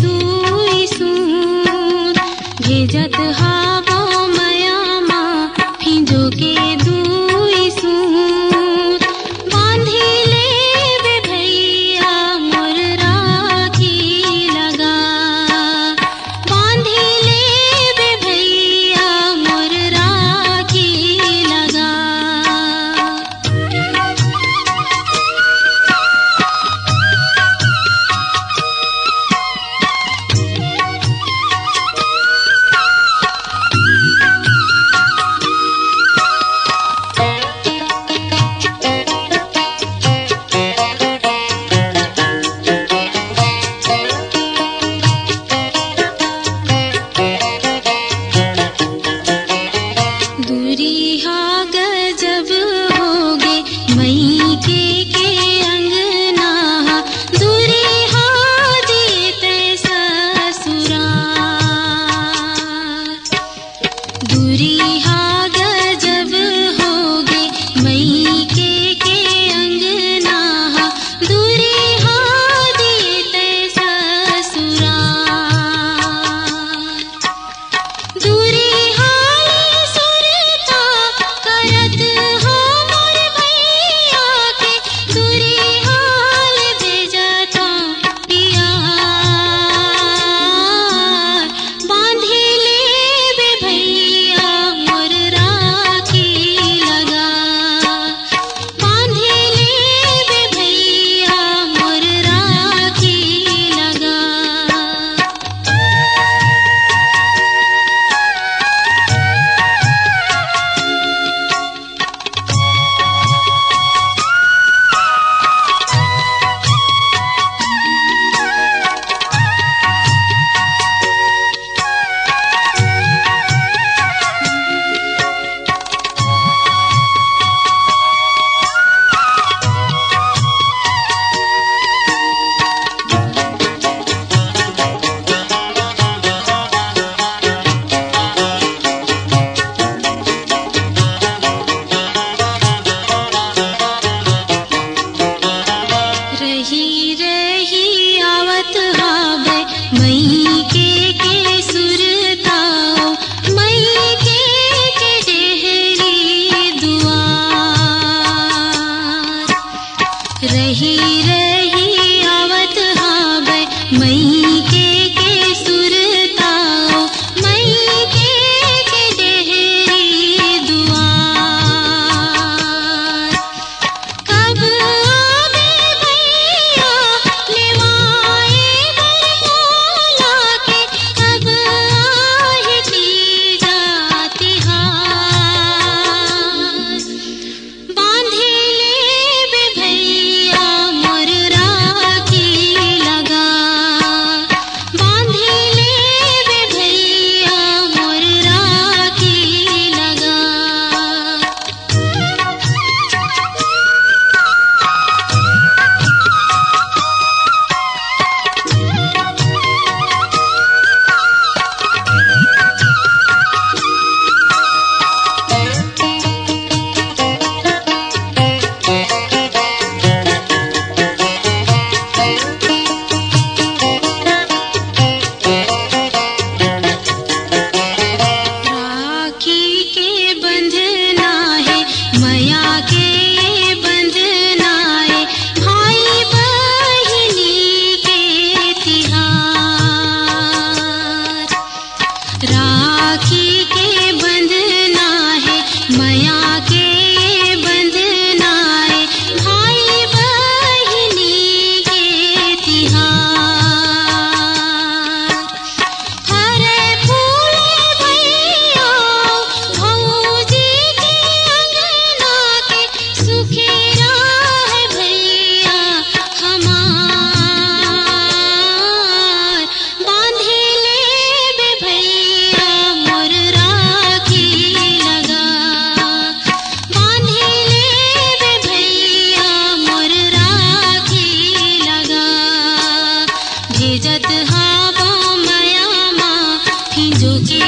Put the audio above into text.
दुई सूर भेजत हावो माया माँ भिजो के दुई सूर बांधी लेवे भैया मोर राखी लगा बांधी लेवे भैया मोर राखी लगा। दूरी हा गजब होगे मई के अंगना दूरी हा जीते ससुराल दूरी हा गजब होगे मई के अंगना दूरी हा जीते ससुराल दूरी करत हो मोर भैया के दूरी हाल भेजता पियार बांधी लेवे भैया मोर राखी लगा बांधी लेवे भैया मोर राखी लगा। रही रही आवत हावे मई के सुरताओ मई के डेहरी दुआर रही रही आवत हावे मई के सुरताओ मई के डेहरी दुआर कब आवे भैया लेवाए बरमोला के कब आहे तीजा तिहार बांधी लेवे भैया मोर राखी लगा बांधी लेवे भैया मोर राखी लगा। राखी के बंधना है माया के बंधना है भाई बहिनी के तिहार राखी के बंधना है माया के बंधना है भाई बहिनी के तिहार हरे फूले भैया भौजी के अंगना के सुखी राह भैया हमार बांधी लेवे भैया मोर राखी लगा बांधी लेवे भैया मोर राखी लगा भेजत हावो माया माँ भिजो के